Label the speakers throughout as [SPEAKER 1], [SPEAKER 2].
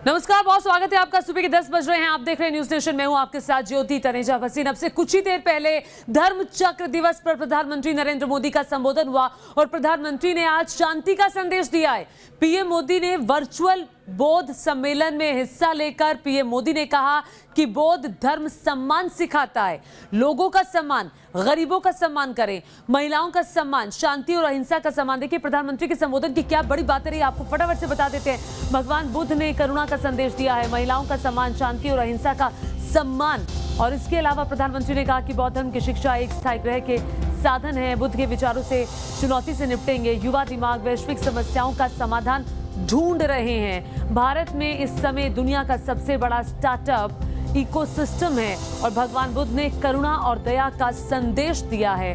[SPEAKER 1] नमस्कार, बहुत स्वागत है आपका। सुबह के 10 बज रहे हैं, आप देख रहे हैं न्यूज नेशन। मैं हूं आपके साथ ज्योति तनेजा भसीन। अब से कुछ ही देर पहले धर्म चक्र दिवस पर प्रधानमंत्री नरेंद्र मोदी का संबोधन हुआ और प्रधानमंत्री ने आज शांति का संदेश दिया है। पीएम मोदी ने वर्चुअल बौद्ध सम्मेलन में हिस्सा लेकर पीएम मोदी ने कहा कि बौद्ध धर्म सम्मान सिखाता है, लोगों का सम्मान, गरीबों का सम्मान करें, महिलाओं का सम्मान, शांति और अहिंसा का सम्मान। देखिए प्रधानमंत्री के संबोधन की क्या बड़ी बातें रही, आपको फटाफट से बता देते हैं। भगवान बुद्ध ने करुणा का संदेश दिया है, महिलाओं का सम्मान, शांति और अहिंसा का सम्मान। और इसके अलावा प्रधानमंत्री ने कहा कि बौद्ध धर्म की शिक्षा एक स्थायी ग्रह के साधन है, बुद्ध के विचारों से चुनौती से निपटेंगे, युवा दिमाग वैश्विक समस्याओं का समाधान ढूंढ रहे हैं। भारत में इस समय दुनिया का सबसे बड़ा स्टार्टअप इकोसिस्टम है और भगवान बुद्ध ने करुणा और दया का संदेश दिया है।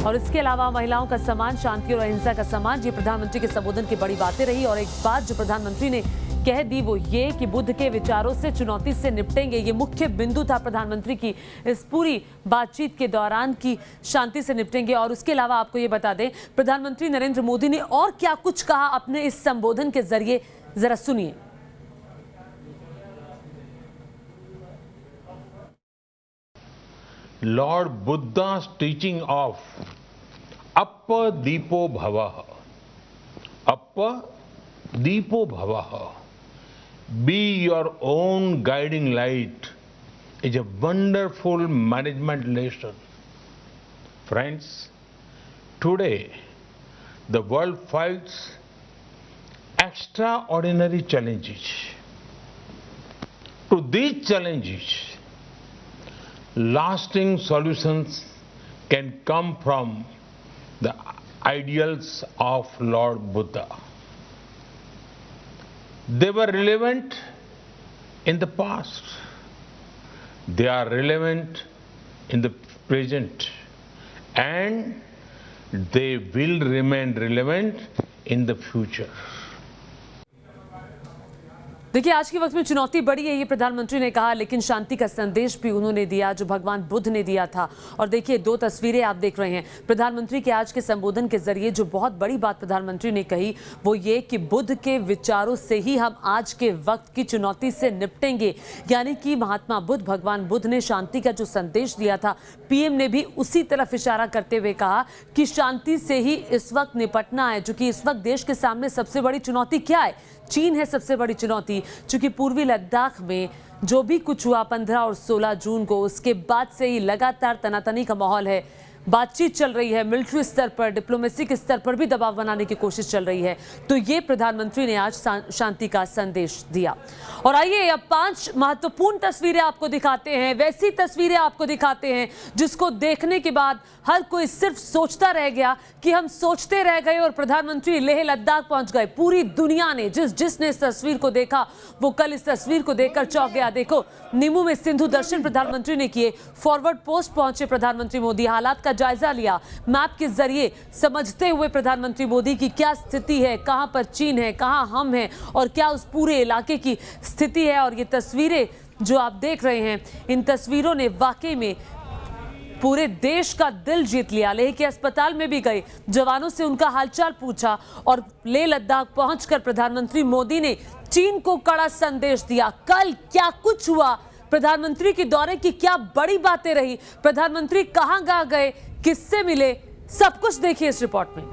[SPEAKER 1] और इसके अलावा महिलाओं का सम्मान, शांति और अहिंसा का सम्मान, ये प्रधानमंत्री के संबोधन की बड़ी बातें रही। और एक बात जो प्रधानमंत्री ने कह दी वो ये कि बुद्ध के विचारों से चुनौती से निपटेंगे। ये मुख्य बिंदु था प्रधानमंत्री की इस पूरी बातचीत के दौरान की शांति से निपटेंगे। और उसके अलावा आपको ये बता दें, प्रधानमंत्री नरेंद्र मोदी ने और क्या कुछ कहा अपने इस संबोधन के जरिए, जरा सुनिए।
[SPEAKER 2] Lord Buddha's teaching of Appa Deepo Bhavah. Appa Deepo Bhavah. Be your own guiding light is a wonderful management lesson. Friends, today the world fights extraordinary challenges. To these challenges, lasting solutions can come from the ideals of Lord Buddha. They were relevant in the past. They are relevant in the present. And they will remain relevant in the future.
[SPEAKER 1] देखिए आज के वक्त में चुनौती बड़ी है, ये प्रधानमंत्री ने कहा, लेकिन शांति का संदेश भी उन्होंने दिया जो भगवान बुद्ध ने दिया था। और देखिए दो तस्वीरें आप देख रहे हैं प्रधानमंत्री के आज के संबोधन के जरिए। जो बहुत बड़ी बात प्रधानमंत्री ने कही वो ये कि बुद्ध के विचारों से ही हम आज के वक्त की चुनौती से निपटेंगे। यानी कि महात्मा बुद्ध, भगवान बुद्ध ने शांति का जो संदेश दिया था, पीएम ने भी उसी तरफ इशारा करते हुए कहा कि शांति से ही इस वक्त निपटना है। जो कि इस वक्त देश के सामने सबसे बड़ी चुनौती क्या है? चीन है सबसे बड़ी चुनौती। चूंकि पूर्वी लद्दाख में जो भी कुछ हुआ 15 और 16 जून को, उसके बाद से ही लगातार तनातनी का माहौल है। बातचीत चल रही है, मिलिट्री स्तर पर, डिप्लोमेसी के स्तर पर भी दबाव बनाने की कोशिश चल रही है। तो ये प्रधानमंत्री ने आज शांति का संदेश दिया। और आइए अब 5 महत्वपूर्ण तस्वीरें आपको दिखाते हैं, वैसी तस्वीरें आपको दिखाते हैं जिसको देखने के बाद हर कोई सिर्फ सोचता रह गया कि हम सोचते रह गए और प्रधानमंत्री लेह लद्दाख पहुंच गए। पूरी दुनिया ने जिसने इस तस्वीर को देखा वो कल इस तस्वीर को देखकर चौंक गया। देखो निमू में सिंधु दर्शन प्रधानमंत्री ने किए, फॉरवर्ड पोस्ट पहुंचे प्रधानमंत्री मोदी, हालात का जायजा लिया, मैप के जरिए समझते हुए प्रधानमंत्री मोदी की क्या स्थिति है, कहां पर चीन है, कहां हम हैं और क्या उस पूरे इलाके की स्थिति है। और ये तस्वीरें जो आप देख रहे हैं, इन तस्वीरों ने वाकई में पूरे देश का दिल जीत लिया। लेह के अस्पताल में भी गए, जवानों से उनका हालचाल पूछा और लेह लद्दाख पहुंचकर प्रधानमंत्री मोदी ने चीन को कड़ा संदेश दिया। कल क्या कुछ हुआ, प्रधानमंत्री के दौरे की क्या बड़ी बातें रही, प्रधानमंत्री कहां गए, किससे मिले, सब कुछ देखिए इस रिपोर्ट में।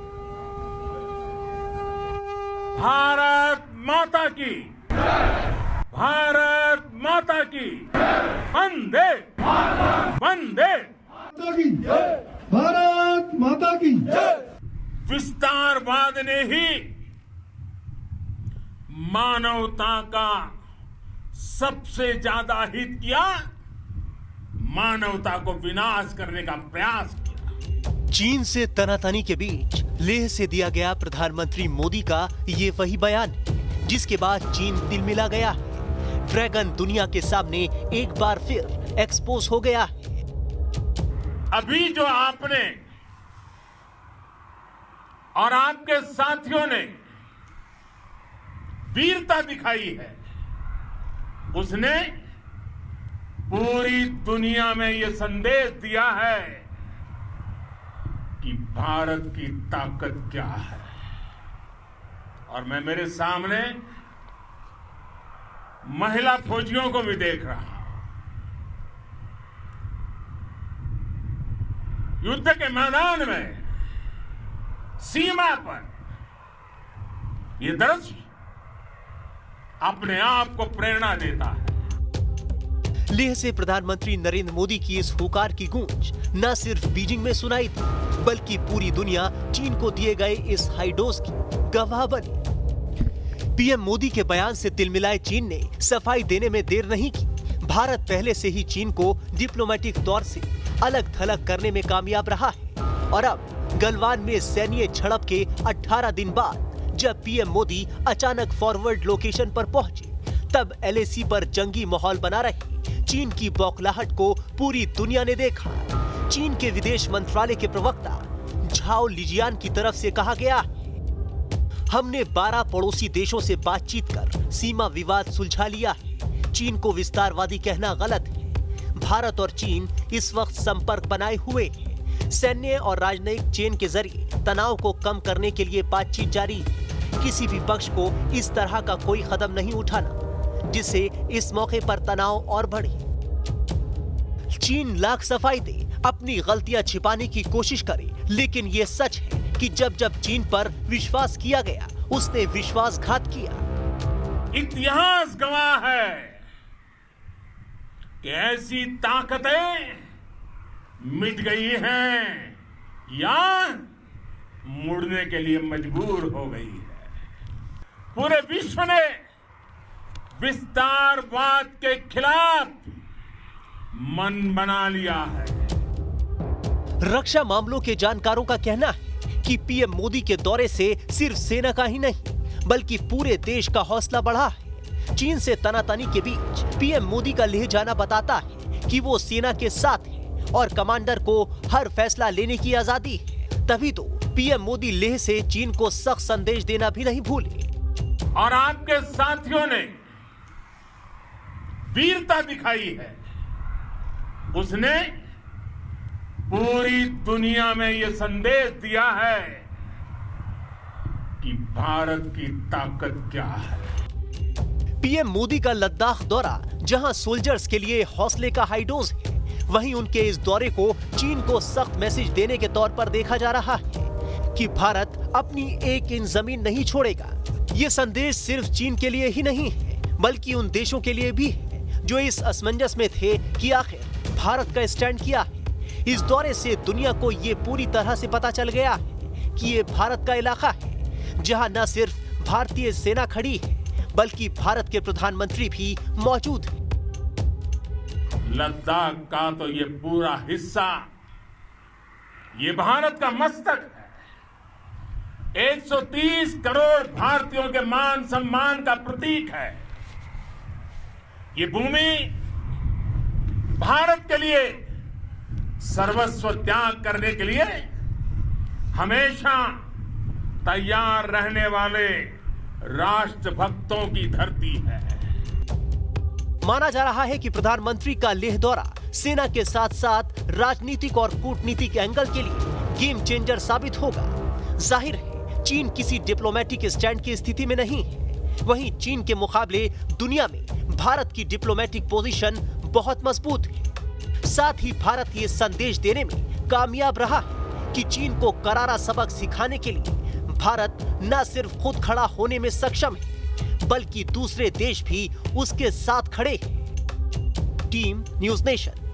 [SPEAKER 3] भारत माता की, भारत माता की, वंदे वंदे
[SPEAKER 4] भारत माता की।
[SPEAKER 3] विस्तारवाद ने ही मानवता का सबसे ज्यादा हित किया, मानवता को विनाश करने का प्रयास किया।
[SPEAKER 5] चीन से तनातनी के बीच लेह से दिया गया प्रधानमंत्री मोदी का ये वही बयान जिसके बाद चीन तिलमिला गया। ड्रैगन दुनिया के सामने एक बार फिर एक्सपोज हो गया।
[SPEAKER 3] अभी जो आपने और आपके साथियों ने वीरता दिखाई है, उसने पूरी दुनिया में यह संदेश दिया है कि भारत की ताकत क्या है। और मैं मेरे सामने महिला फौजियों को भी देख रहा हूं। युद्ध के मैदान में, सीमा पर ये दृश्य अपने आप को प्रेरणा देता है।
[SPEAKER 5] लेह से प्रधानमंत्री नरेंद्र मोदी की इस हुकार की गूंज न सिर्फ बीजिंग में सुनाई थी, बल्कि पूरी दुनिया चीन को दिए गए इस हाई डोज की गवाह बनी। पीएम मोदी के बयान से तिलमिलाए चीन ने सफाई देने में देर नहीं की। भारत पहले से ही चीन को डिप्लोमेटिक तौर से अलग थलग करने में कामयाब रहा है और अब गलवान में सैन्य झड़प के 18 दिन बाद जब पीएम मोदी अचानक फॉरवर्ड लोकेशन पर पहुंचे, तब एलएसी पर जंगी माहौल बना रही चीन की बौखलाहट को पूरी दुनिया ने देखा। चीन के विदेश मंत्रालय के प्रवक्ता झाओ लिजियान की तरफ से कहा गया, हमने 12 पड़ोसी देशों से बातचीत कर सीमा विवाद सुलझा लिया है। चीन को विस्तारवादी कहना गलत है। भारत और चीन इस वक्त संपर्क बनाए हुए हैं। सैन्य और राजनयिक चेन के जरिए तनाव को कम करने के लिए बातचीत जारी है। किसी भी पक्ष को इस तरह का कोई कदम नहीं उठाना जिससे इस मौके पर तनाव और बढ़े। चीन लाख सफाई दे, अपनी गलतियां छिपाने की कोशिश करे, लेकिन ये सच है कि जब जब चीन पर विश्वास किया गया, उसने विश्वासघात किया।
[SPEAKER 3] इतिहास गवाह है कि ऐसी ताकतें मिट गई हैं या मुड़ने के लिए मजबूर हो गई है। पूरे विश्व ने विस्तारवाद के खिलाफ मन बना लिया है।
[SPEAKER 5] रक्षा मामलों के जानकारों का कहना है कि पीएम मोदी के दौरे से सिर्फ सेना का ही नहीं, बल्कि पूरे देश का हौसला बढ़ा है। चीन से तनातनी के बीच पीएम मोदी का लेह जाना बताता है कि वो सेना के साथ है और कमांडर को हर फैसला लेने की आजादी है। तभी तो पीएम मोदी लेह से चीन को सख्त संदेश देना भी नहीं भूले।
[SPEAKER 3] और आपके साथियों ने वीरता दिखाई है। उसने पूरी दुनिया में यह संदेश दिया है कि भारत की ताकत क्या है।
[SPEAKER 5] पीएम मोदी का लद्दाख दौरा जहां सोल्जर्स के लिए हौसले का हाई डोज है, वहीं उनके इस दौरे को चीन को सख्त मैसेज देने के तौर पर देखा जा रहा है कि भारत अपनी एक इंच जमीन नहीं छोड़ेगा। ये संदेश सिर्फ चीन के लिए ही नहीं है, बल्कि उन देशों के लिए भी है जो इस असमंजस में थे कि आखिर भारत का स्टैंड किया है। इस दौरे से दुनिया को ये पूरी तरह से पता चल गया है कि ये भारत का इलाका है जहां न सिर्फ भारतीय सेना खड़ी है, बल्कि भारत के प्रधानमंत्री भी मौजूद हैं।
[SPEAKER 3] लद्दाख का तो ये पूरा हिस्सा ये भारत का मस्तक है। 130 करोड़ भारतीयों के मान सम्मान का प्रतीक है। ये भूमि भारत के लिए सर्वस्व त्याग करने के लिए हमेशा तैयार रहने वाले राष्ट्रभक्तों की धरती है।
[SPEAKER 5] माना जा रहा है कि प्रधानमंत्री का लेह दौरा सेना के साथ साथ राजनीतिक और कूटनीतिक एंगल के लिए गेम चेंजर साबित होगा। जाहिर है चीन किसी डिप्लोमेटिक स्टैंड की स्थिति में नहीं है। वहीं चीन के मुकाबले दुनिया में भारत की डिप्लोमेटिक पोजीशन बहुत मजबूत है। साथ ही भारत ये संदेश देने में कामयाब रहा है कि चीन को करारा सबक सिखाने के लिए भारत न सिर्फ खुद खड़ा होने में सक्षम है, बल्कि दूसरे देश भी उसके साथ खड़े हैं। Team news nation.